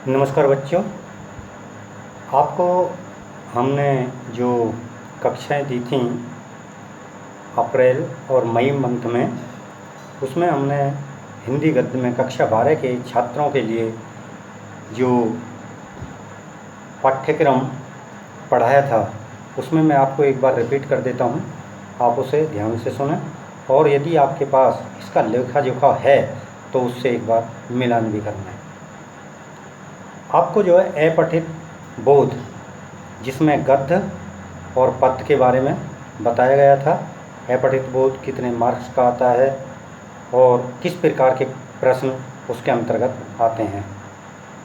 नमस्कार बच्चों। आपको हमने जो कक्षाएं दी थीं अप्रैल और मई मंथ में, उसमें हमने हिंदी गद्य में कक्षा 12 के छात्रों के लिए जो पाठ्यक्रम पढ़ाया था उसमें मैं आपको एक बार रिपीट कर देता हूं। आप उसे ध्यान से सुनें और यदि आपके पास इसका लेखा जोखा है तो उससे एक बार मिलान भी करना है। आपको जो है अपठित बोध, जिसमें गद्य और पद्य के बारे में बताया गया था। अपठित बोध कितने मार्क्स का आता है और किस प्रकार के प्रश्न उसके अंतर्गत आते हैं।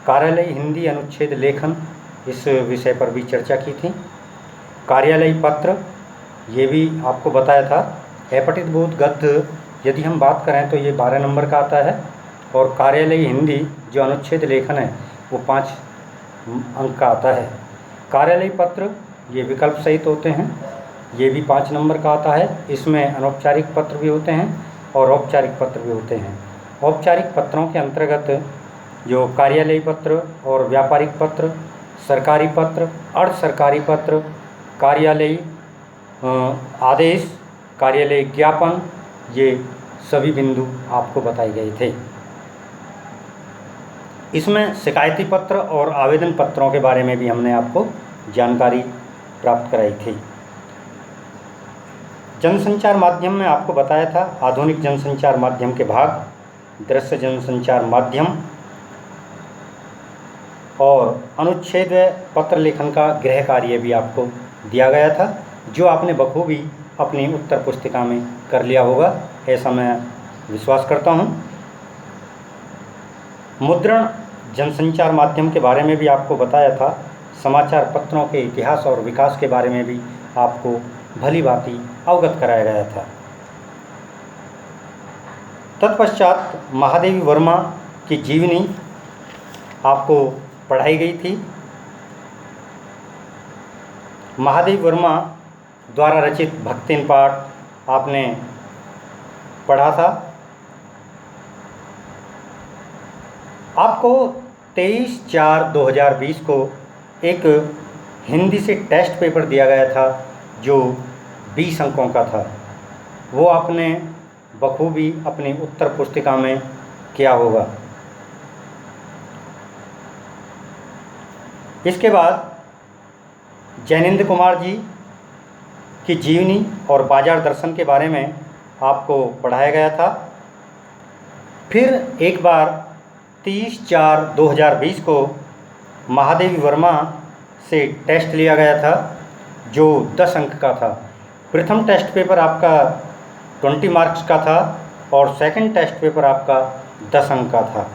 कार्यालय हिंदी अनुच्छेद लेखन, इस विषय पर भी चर्चा की थी। कार्यालय पत्र, ये भी आपको बताया था। अपठित बोध गद्य यदि हम बात करें तो ये 12 नंबर का आता है और कार्यालय हिंदी जो अनुच्छेद लेखन है वो 5 अंक का आता है। कार्यालय पत्र ये विकल्प सहित होते हैं, ये भी 5 नंबर का आता है। इसमें अनौपचारिक पत्र भी होते हैं और औपचारिक पत्र भी होते हैं। औपचारिक पत्रों के अंतर्गत जो कार्यालय पत्र और व्यापारिक पत्र, सरकारी पत्र, अर्ध सरकारी पत्र, कार्यालय आदेश, कार्यालय ज्ञापन, ये सभी बिंदु आपको बताए गए थे। इसमें शिकायती पत्र और आवेदन पत्रों के बारे में भी हमने आपको जानकारी प्राप्त कराई थी। जनसंचार माध्यम में आपको बताया था आधुनिक जनसंचार माध्यम के भाग, दृश्य जनसंचार माध्यम और अनुच्छेद पत्र लेखन का गृह कार्य भी आपको दिया गया था, जो आपने बखूबी अपनी उत्तर पुस्तिका में कर लिया होगा, ऐसा मैं विश्वास करता हूँ। मुद्रण जनसंचार माध्यम के बारे में भी आपको बताया था। समाचार पत्रों के इतिहास और विकास के बारे में भी आपको भली भांति अवगत कराया गया था। तत्पश्चात महादेवी वर्मा की जीवनी आपको पढ़ाई गई थी। महादेवी वर्मा द्वारा रचित भक्तिन पाठ आपने पढ़ा था। आपको 23/4/2020 को एक हिंदी से टेस्ट पेपर दिया गया था जो 20 अंकों का था। वो आपने बखूबी अपनी उत्तर पुस्तिका में किया होगा। इसके बाद जैनेन्द्र कुमार जी की जीवनी और बाजार दर्शन के बारे में आपको पढ़ाया गया था। फिर एक बार 30/4/2020 को महादेवी वर्मा से टेस्ट लिया गया था जो 10 अंक का था। प्रथम टेस्ट पेपर आपका 20 मार्क्स का था और सेकंड टेस्ट पेपर आपका 10 अंक का था।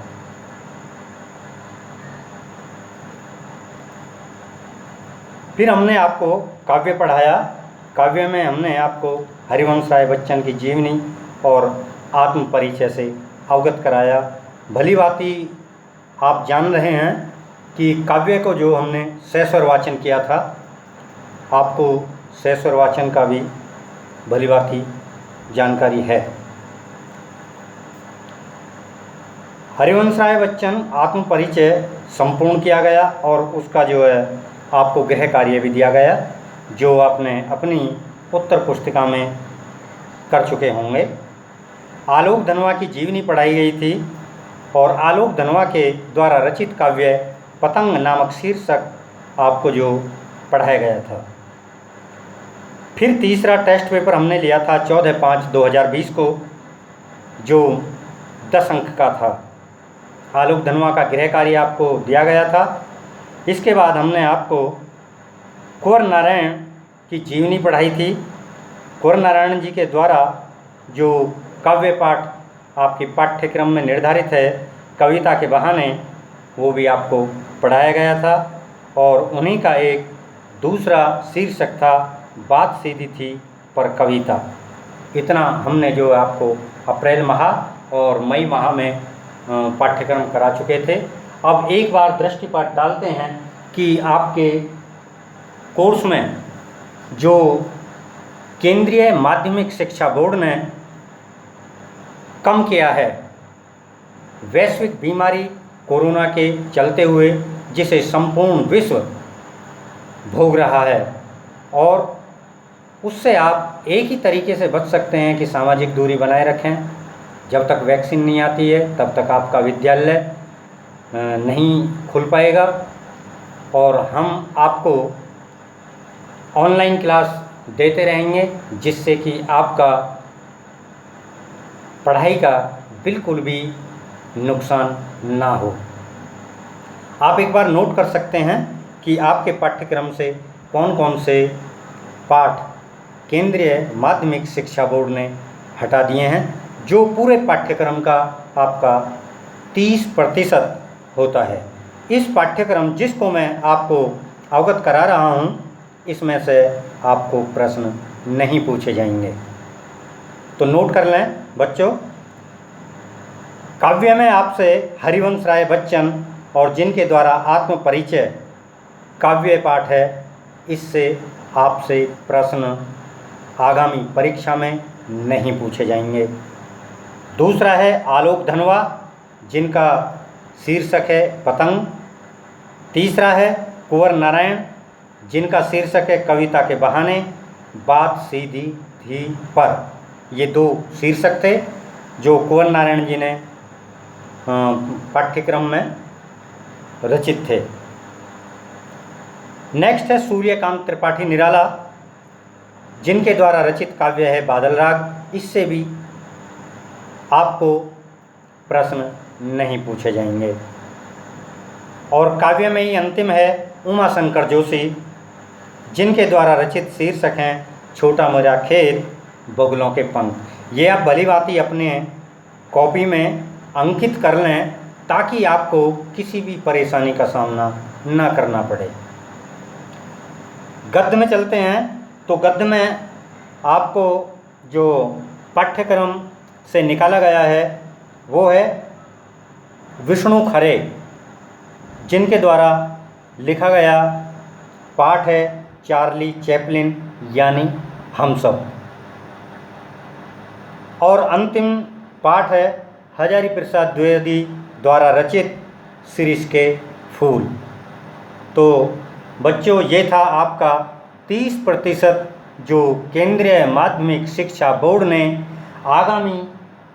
फिर हमने आपको काव्य पढ़ाया। काव्य में हमने आपको हरिवंश राय बच्चन की जीवनी और आत्म परिचय से अवगत कराया। भली भांति आप जान रहे हैं कि काव्य को जो हमने सहस्वर वाचन किया था, आपको सहस्वर वाचन का भी भली भांति जानकारी है। हरिवंश राय बच्चन आत्म परिचय संपूर्ण किया गया और उसका जो है आपको गृह कार्य भी दिया गया, जो आपने अपनी उत्तर पुस्तिका में कर चुके होंगे। आलोक धनवा की जीवनी पढ़ाई गई थी और आलोक धनवा के द्वारा रचित काव्य पतंग नामक शीर्षक आपको जो पढ़ाया गया था। फिर तीसरा टेस्ट पेपर हमने लिया था 14/5/2020 को, जो 10 अंक का था। आलोक धनवा का गृह कार्य आपको दिया गया था। इसके बाद हमने आपको कुंवर नारायण की जीवनी पढ़ाई थी। कुंवर नारायण जी के द्वारा जो काव्य पाठ आपके पाठ्यक्रम में निर्धारित है कविता के बहाने, वो भी आपको पढ़ाया गया था और उन्हीं का एक दूसरा शीर्षक था बात सीधी थी पर कविता। इतना हमने जो आपको अप्रैल माह और मई माह में पाठ्यक्रम करा चुके थे। अब एक बार दृष्टिपात डालते हैं कि आपके कोर्स में जो केंद्रीय माध्यमिक शिक्षा बोर्ड ने कम किया है, वैश्विक बीमारी कोरोना के चलते हुए जिसे संपूर्ण विश्व भोग रहा है, और उससे आप एक ही तरीके से बच सकते हैं कि सामाजिक दूरी बनाए रखें। जब तक वैक्सीन नहीं आती है तब तक आपका विद्यालय नहीं खुल पाएगा, और हम आपको ऑनलाइन क्लास देते रहेंगे जिससे कि आपका पढ़ाई का बिल्कुल भी नुकसान ना हो। आप एक बार नोट कर सकते हैं कि आपके पाठ्यक्रम से कौन कौन से पाठ केंद्रीय माध्यमिक शिक्षा बोर्ड ने हटा दिए हैं, जो पूरे पाठ्यक्रम का आपका 30% होता है। इस पाठ्यक्रम जिसको मैं आपको अवगत करा रहा हूँ, इसमें से आपको प्रश्न नहीं पूछे जाएंगे। तो नोट कर लें बच्चों। काव्य में आपसे हरिवंश राय बच्चन और जिनके द्वारा आत्म परिचय काव्य पाठ है, इससे आपसे प्रश्न आगामी परीक्षा में नहीं पूछे जाएंगे। दूसरा है आलोक धनवा, जिनका शीर्षक है पतंग। तीसरा है कुंवर नारायण, जिनका शीर्षक है कविता के बहाने, बात सीधी थी पर। ये 2 शीर्षक थे जो कुंवर नारायण जी ने पाठ्यक्रम में रचित थे। नेक्स्ट है सूर्यकांत त्रिपाठी निराला, जिनके द्वारा रचित काव्य है बादल राग। इससे भी आपको प्रश्न नहीं पूछे जाएंगे। और काव्य में ही अंतिम है उमा शंकर जोशी, जिनके द्वारा रचित शीर्षक हैं छोटा मोटा खेत, बगुलों के पंख। ये आप भली भांति अपने कॉपी में अंकित कर लें ताकि आपको किसी भी परेशानी का सामना ना करना पड़े। गद्य में चलते हैं। तो गद्य में आपको जो पाठ्यक्रम से निकाला गया है वो है विष्णु खरे, जिनके द्वारा लिखा गया पाठ है चार्ली चैपलिन यानी हम सब। और अंतिम पाठ है हजारी प्रसाद द्विवेदी द्वारा रचित शिरीष के फूल। तो बच्चों, ये था आपका 30% जो केंद्रीय माध्यमिक शिक्षा बोर्ड ने आगामी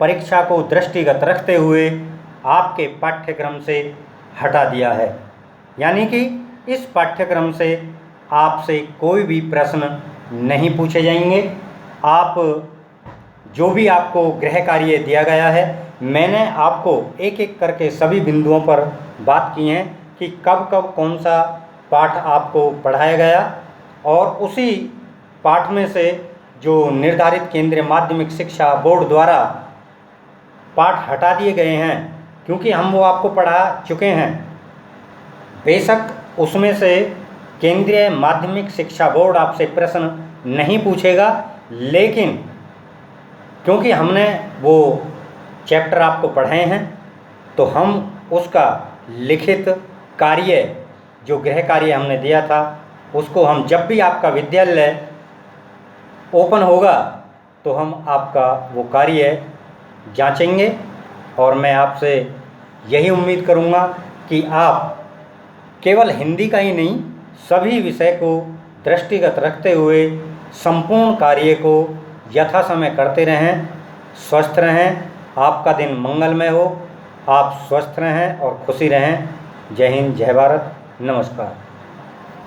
परीक्षा को दृष्टिगत रखते हुए आपके पाठ्यक्रम से हटा दिया है। यानी कि इस पाठ्यक्रम से आपसे कोई भी प्रश्न नहीं पूछे जाएंगे। आप जो भी आपको गृह कार्य दिया गया है, मैंने आपको एक एक करके सभी बिंदुओं पर बात की है कि कब कब कौन सा पाठ आपको पढ़ाया गया, और उसी पाठ में से जो निर्धारित केंद्रीय माध्यमिक शिक्षा बोर्ड द्वारा पाठ हटा दिए गए हैं, क्योंकि हम वो आपको पढ़ा चुके हैं। बेशक उसमें से केंद्रीय माध्यमिक शिक्षा बोर्ड आपसे प्रश्न नहीं पूछेगा, लेकिन क्योंकि हमने वो चैप्टर आपको पढ़ाए हैं, तो हम उसका लिखित कार्य जो गृह कार्य हमने दिया था, उसको हम जब भी आपका विद्यालय ओपन होगा तो हम आपका वो कार्य जांचेंगे। और मैं आपसे यही उम्मीद करूंगा कि आप केवल हिंदी का ही नहीं, सभी विषय को दृष्टिगत रखते हुए संपूर्ण कार्य को यथासमय करते रहें। स्वस्थ रहें, आपका दिन मंगलमय हो, आप स्वस्थ रहें और खुशी रहें। जय हिंद, जय भारत, नमस्कार।